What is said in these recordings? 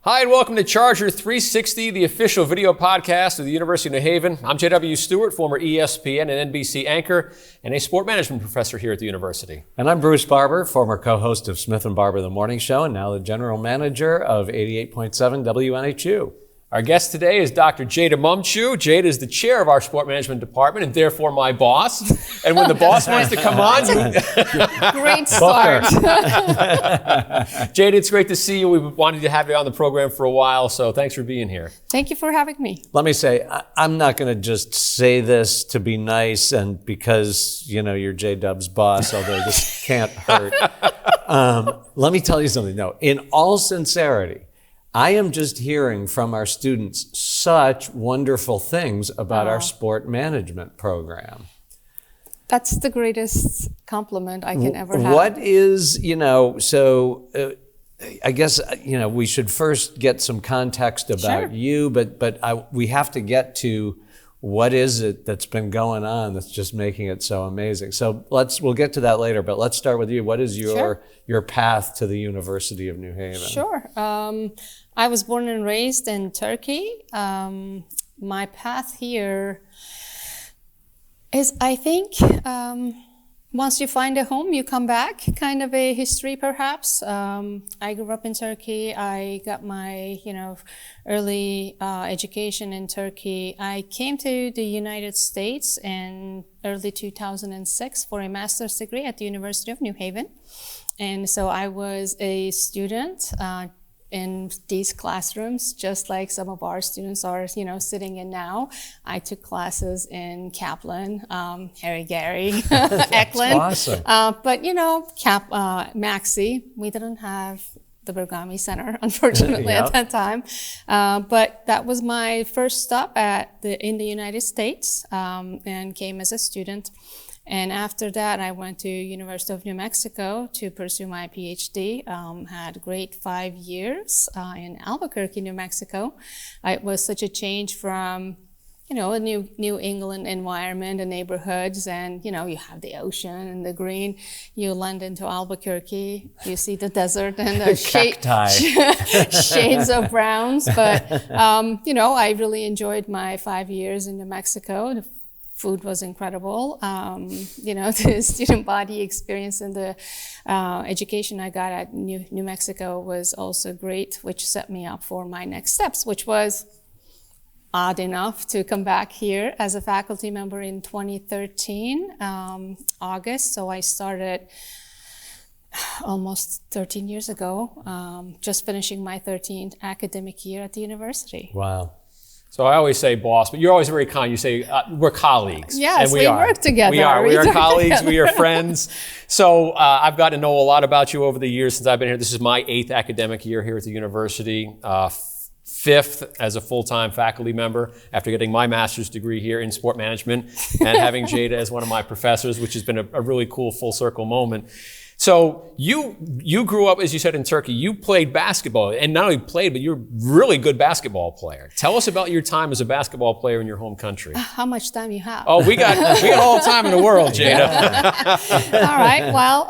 Hi, and welcome to Charger 360, the official video podcast of the University of New Haven. I'm J.W. Stewart, former ESPN and NBC anchor and a sport management professor here at the university. And I'm Bruce Barber, former co-host of Smith & Barber, The Morning Show, and now the general manager of 88.7 WNHU. Our guest today is Dr. Ceyda Mumcu. Ceyda is the chair of our sport management department and therefore my boss. And when the boss wants to come on, great start. Ceyda, it's great to see you. We've wanted to have you on the program for a while, so thanks for being here. Thank you for having me. Let me say, I'm not going to just say this to be nice and because, you're J-Dub's boss, although this can't hurt. Let me tell you something. No, in all sincerity, I am just hearing from our students such wonderful things about our sport management program. That's the greatest compliment I can ever have. What is, I guess, we should first get some context about you, but we have to get to what is it that's been going on that's just making it so amazing. So we'll get to that later, but let's start with you. What is your path to the University of New Haven? Sure. I was born and raised in Turkey. My path here is, I think, once you find a home, you come back, kind of a history perhaps. I grew up in Turkey. I got my, early education in Turkey. I came to the United States in early 2006 for a master's degree at the University of New Haven. And so I was a student in these classrooms, just like some of our students are, sitting in now. I took classes in Kaplan, Harry Gary, Eklund. Awesome. But, Maxey, we didn't have the Bergami Center, unfortunately, at that time. But that was my first stop in the United States and came as a student. And after that, I went to University of New Mexico to pursue my Ph.D. Had a great 5 years in Albuquerque, New Mexico. It was such a change from, a New England environment and neighborhoods, and, you have the ocean and the green. You land into Albuquerque, you see the desert and the shades of browns. But, I really enjoyed my 5 years in New Mexico. The food was incredible. The student body experience and the education I got at New Mexico was also great, which set me up for my next steps, which was odd enough to come back here as a faculty member in 2013, August. So I started almost 13 years ago, just finishing my 13th academic year at the university. Wow. So I always say boss, but you're always very kind. You say we're colleagues. Yes, and we work together. We are colleagues. We are friends. So I've gotten to know a lot about you over the years since I've been here. This is my 8th academic year here at the university, 5th as a full-time faculty member after getting my master's degree here in sport management and having Ceyda as one of my professors, which has been a really cool full circle moment. So you grew up, as you said, in Turkey. You played basketball, and not only played, but you're a really good basketball player. Tell us about your time as a basketball player in your home country. How much time you have? Oh, we got all the time in the world, Ceyda. All right. Well,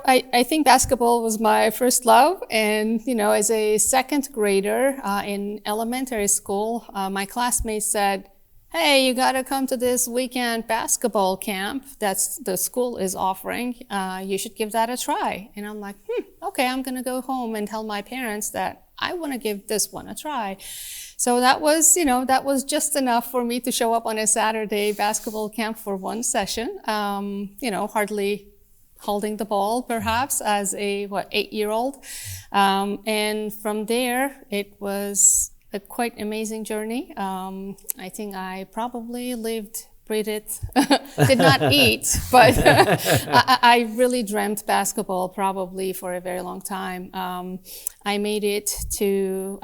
I think basketball was my first love, and as a second grader in elementary school, my classmates said, "Hey, you got to come to this weekend basketball camp that's the school is offering. You should give that a try." And I'm like, okay, I'm going to go home and tell my parents that I want to give this one a try. So that was just enough for me to show up on a Saturday basketball camp for one session. Hardly holding the ball, perhaps, as a 8-year-old. And from there, it was a quite amazing journey. I think I probably lived, breathed, did not eat, but I really dreamt basketball probably for a very long time. I made it to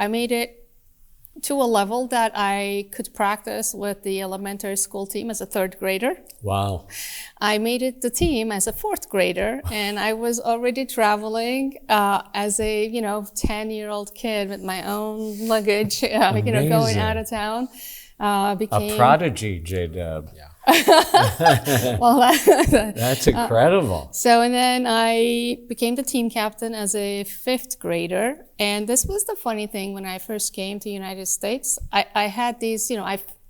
a level that I could practice with the elementary school team as a 3rd grader. Wow. I made it the team as a 4th grader, and I was already traveling as a 10-year-old kid with my own luggage, going out of town. Became A prodigy, J-Dub. Yeah. well. That's incredible. So, and then I became the team captain as a 5th grader. And this was the funny thing when I first came to the United States. I had these,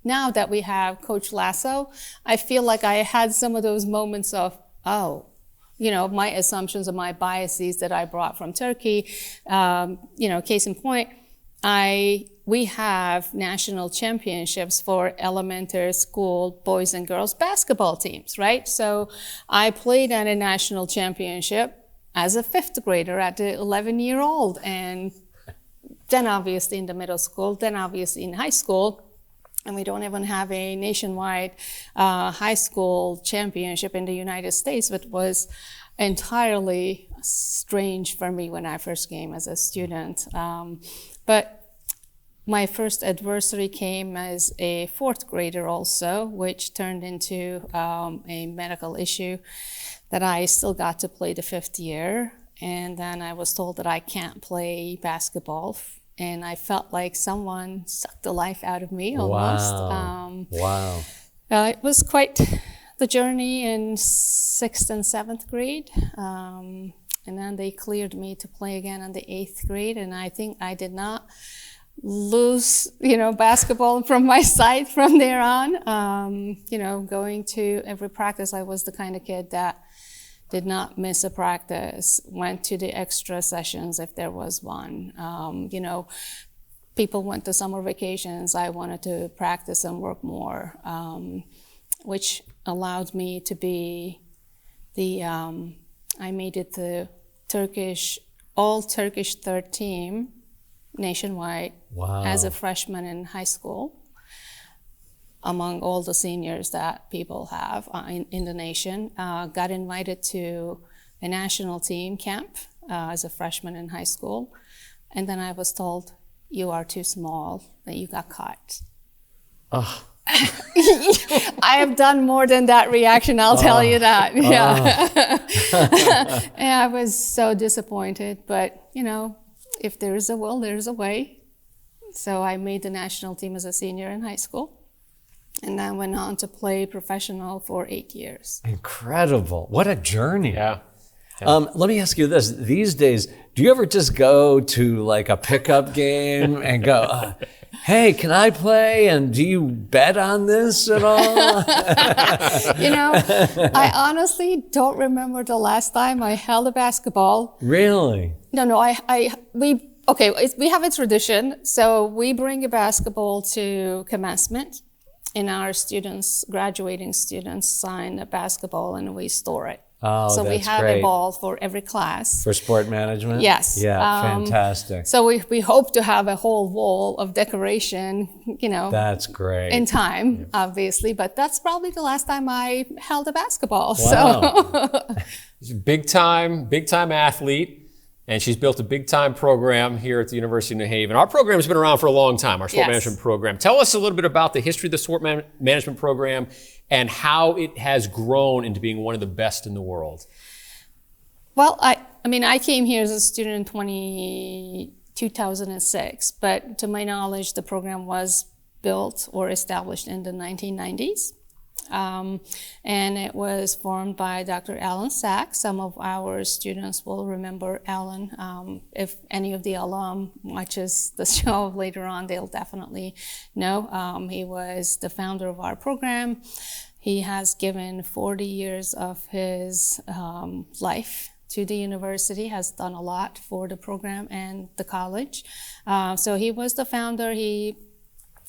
now that we have Coach Lasso, I feel like I had some of those moments of, my assumptions and my biases that I brought from Turkey. Case in point, we have national championships for elementary school boys and girls basketball teams, right? So I played at a national championship as a 5th grader at the 11-year-old, and then obviously in the middle school, then obviously in high school. And we don't even have a nationwide high school championship in the United States, which was entirely strange for me when I first came as a student. But my first adversary came as a 4th grader also, which turned into a medical issue that I still got to play the 5th year. And then I was told that I can't play basketball. And I felt like someone sucked the life out of me almost. Wow. It was quite the journey in 6th and 7th grade. And then they cleared me to play again in the 8th grade. And I think I did not lose, basketball from my side from there on. Going to every practice, I was the kind of kid that did not miss a practice, went to the extra sessions if there was one. People went to summer vacations. I wanted to practice and work more, which allowed me to be I made it the all Turkish 3rd team nationwide as a freshman in high school, among all the seniors that people have in the nation. Got invited to a national team camp as a freshman in high school. And then I was told, you are too small, that you got cut. Oh. I have done more than that reaction, I'll tell you that. Yeah. And I was so disappointed, but if there is a will, there is a way. So I made the national team as a senior in high school, and then went on to play professional for 8 years. Incredible. What a journey. Yeah. Let me ask you this. These days, do you ever just go to like a pickup game and go, hey, can I play? And do you bet on this at all? I honestly don't remember the last time I held a basketball. Really? No, we have a tradition. So we bring a basketball to commencement, and our graduating students sign a basketball and we store it. Oh, so we that's have great. a ball for every class. For sport management? Yes. Yeah, fantastic. So we hope to have a whole wall of decoration, That's great. in time, obviously, but that's probably the last time I held a basketball. Wow. She's a big time athlete, and she's built a big time program here at the University of New Haven. Our program's been around for a long time, our sport management program. Tell us a little bit about the history of the sport management program and how it has grown into being one of the best in the world. Well, I came here as a student in 2006, but to my knowledge, the program was built or established in the 1990s. And it was formed by Dr. Alan Sachs. Some of our students will remember Alan. If any of the alum watches the show later on, they'll definitely know. He was the founder of our program. He has given 40 years of his life to the university, has done a lot for the program and the college. So he was the founder. He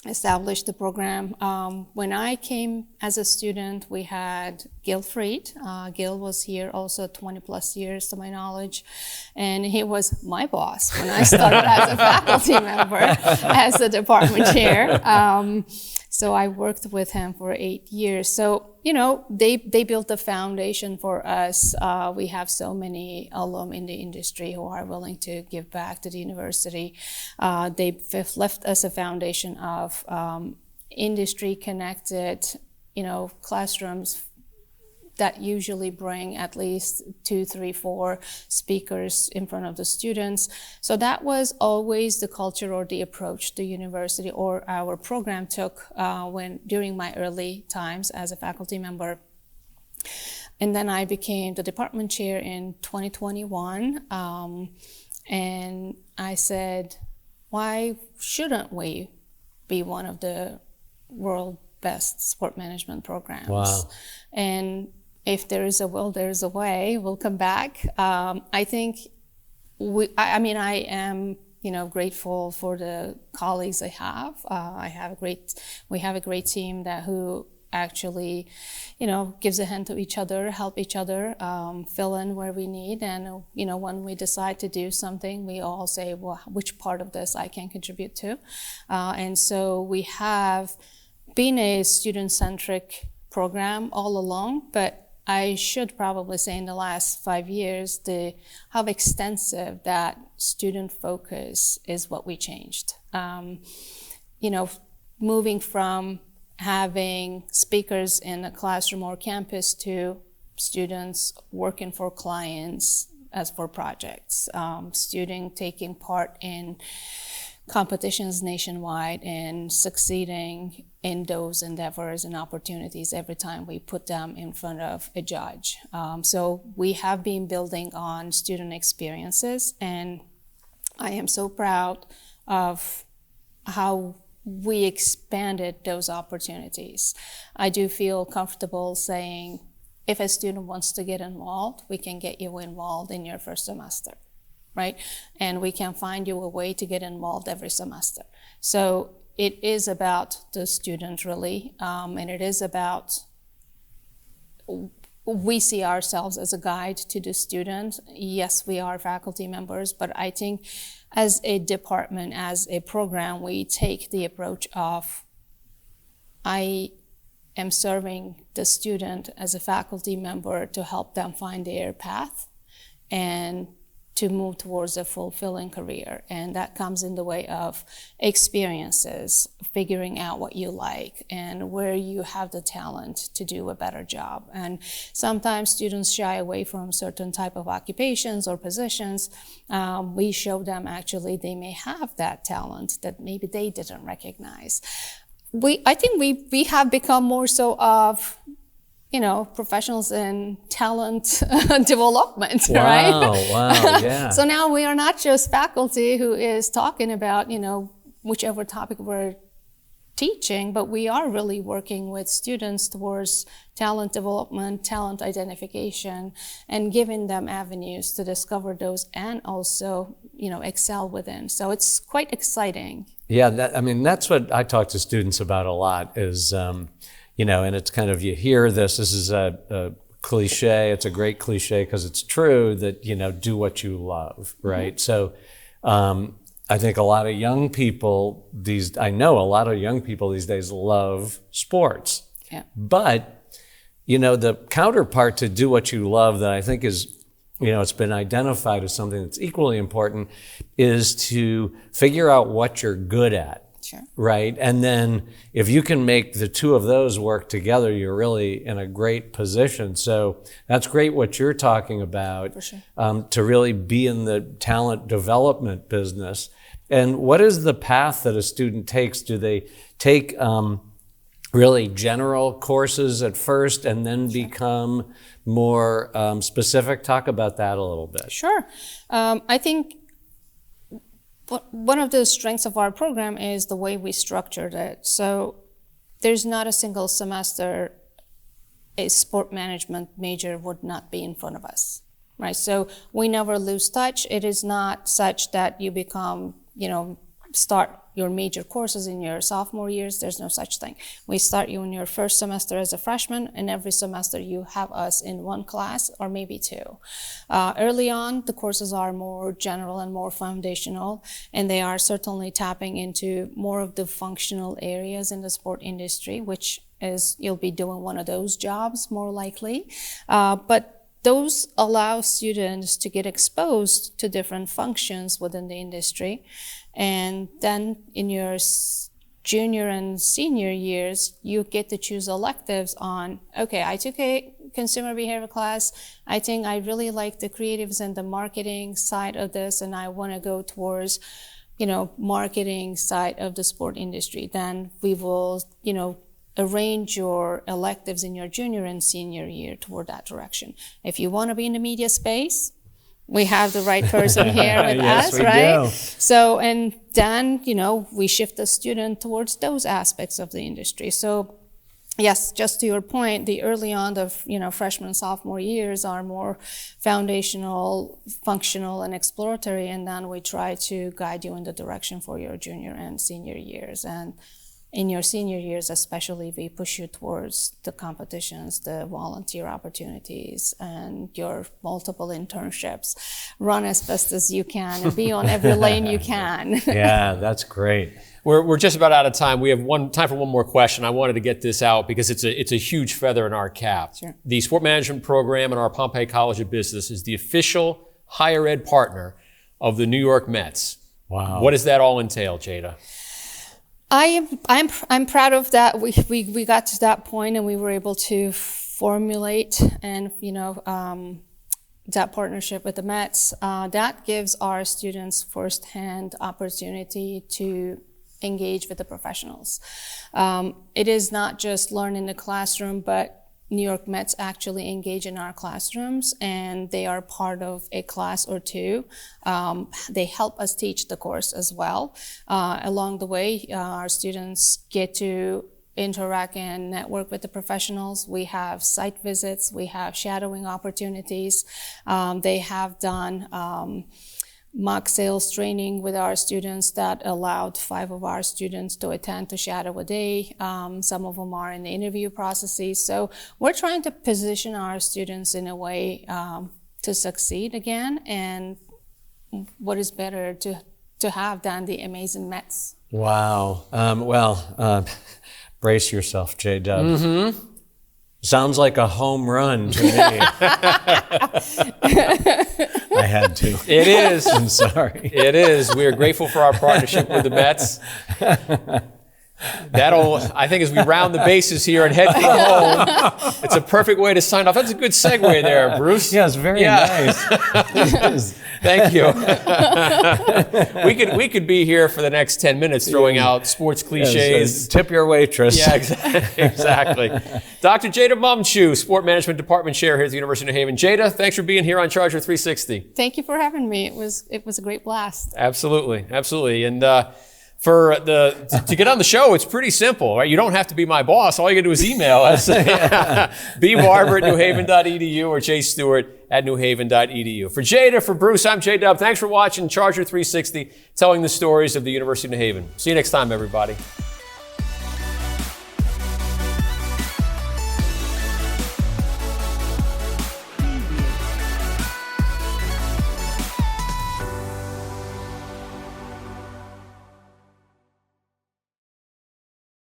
established the program. When I came as a student, we had Gil Fried. Gil was here also 20 plus years to my knowledge, and he was my boss when I started as a faculty member, as the department chair. So I worked with him for 8 years. So, they built the foundation for us. We have so many alum in the industry who are willing to give back to the university. They've left us a foundation of industry-connected, classrooms that usually bring at least 2, 3, 4 speakers in front of the students. So that was always the culture or the approach the university or our program took during my early times as a faculty member. And then I became the department chair in 2021. And I said, why shouldn't we be one of the world best sport management programs? Wow. And if there is a will, there is a way. We'll come back. I think I am grateful for the colleagues I have. We have a great team who actually, gives a hand to each other, help each other, fill in where we need. And, when we decide to do something, we all say, well, which part of this I can contribute to? And so we have been a student-centric program all along, but I should probably say in the last 5 years, how extensive that student focus is what we changed. Moving from having speakers in a classroom or campus to students working for clients as for projects, students taking part in competitions nationwide and succeeding in those endeavors and opportunities every time we put them in front of a judge. So we have been building on student experiences, and I am so proud of how we expanded those opportunities. I do feel comfortable saying, if a student wants to get involved, we can get you involved in your first semester, right? And we can find you a way to get involved every semester. So it is about the student really, and it is about, we see ourselves as a guide to the student. Yes, we are faculty members, but I think as a department, as a program, we take the approach of, I am serving the student as a faculty member to help them find their path and to move towards a fulfilling career. And that comes in the way of experiences, figuring out what you like and where you have the talent to do a better job. And sometimes students shy away from certain type of occupations or positions. We show them actually they may have that talent that maybe they didn't recognize. I think we have become more so of professionals in talent development, right? Wow, yeah. So now we are not just faculty who is talking about, whichever topic we're teaching, but we are really working with students towards talent development, talent identification, and giving them avenues to discover those and also, excel within. So it's quite exciting. Yeah, that's what I talk to students about a lot is, and it's kind of, you hear this is a cliche, it's a great cliche because it's true that, do what you love, right? Mm-hmm. So I think a lot of young people these days love sports. Yeah. But, the counterpart to do what you love that I think is, it's been identified as something that's equally important is to figure out what you're good at. Sure. Right. And then if you can make the two of those work together, you're really in a great position. So that's great what you're talking about. For sure. To really be in the talent development business. And what is the path that a student takes? Do they take really general courses at first and then become more specific? Talk about that a little bit. Sure. I think one of the strengths of our program is the way we structured it. So there's not a single semester a sport management major would not be in front of us, right? So we never lose touch. It is not such that you become, start your major courses in your sophomore years. There's no such thing. We start you in your first semester as a freshman, and every semester you have us in one class or maybe two. Early on, the courses are more general and more foundational, and they are certainly tapping into more of the functional areas in the sport industry, which is you'll be doing one of those jobs more likely. But those allow students to get exposed to different functions within the industry. And then in your junior and senior years, you get to choose electives on, okay, I took a consumer behavior class. I think I really like the creatives and the marketing side of this, and I want to go towards, marketing side of the sport industry. Then we will, arrange your electives in your junior and senior year toward that direction. If you want to be in the media space, we have the right person here with Yes, us, we right? do. So, and then, we shift the student towards those aspects of the industry. So, yes, just to your point, the early on, the freshman and sophomore years are more foundational, functional, and exploratory, and then we try to guide you in the direction for your junior and senior years. And in your senior years especially, we push you towards the competitions, the volunteer opportunities, and your multiple internships. Run as best as you can and be on every lane you can. Yeah, that's great. We're just about out of time. We have time for one more question. I wanted to get this out because it's a huge feather in our cap. Sure. The sport management program in our Pompea College of Business is the official higher ed partner of the New York Mets. Wow. What does that all entail, Ceyda? I'm proud of that. We got to that point and we were able to formulate and that partnership with the Mets. That gives our students firsthand opportunity to engage with the professionals. It is not just learn in the classroom, but New York Mets actually engage in our classrooms, and they are part of a class or two. They help us teach the course as well. Along the way, our students get to interact and network with the professionals. We have site visits, we have shadowing opportunities. They have done mock sales training with our students that allowed 5 of our students to attend to shadow a day. Some of them are in the interview processes. So we're trying to position our students in a way to succeed again. And what is better to have than the amazing Mets? Wow. Brace yourself, J-Dub. Mm-hmm. Sounds like a home run to me. I had to. It is. I'm sorry. It is. We are grateful for our partnership with the Mets. I think as we round the bases here and head for home, it's a perfect way to sign off. That's a good segue there, Bruce. Yeah, it's very nice. Thank you. We could be here for the next 10 minutes throwing out sports cliches. Yes, tip your waitress. Yeah, exactly. Dr. Ceyda Mumcu, Sport Management Department Chair here at the University of New Haven. Ceyda, thanks for being here on Charger 360. Thank you for having me. It was a great blast. Absolutely. And to get on the show, it's pretty simple, right? You don't have to be my boss. All you gotta do is email us. bbarber@newhaven.edu or jstewart@newhaven.edu. For Ceyda, for Bruce, I'm J-Dub. Thanks for watching Charger 360, telling the stories of the University of New Haven. See you next time, everybody.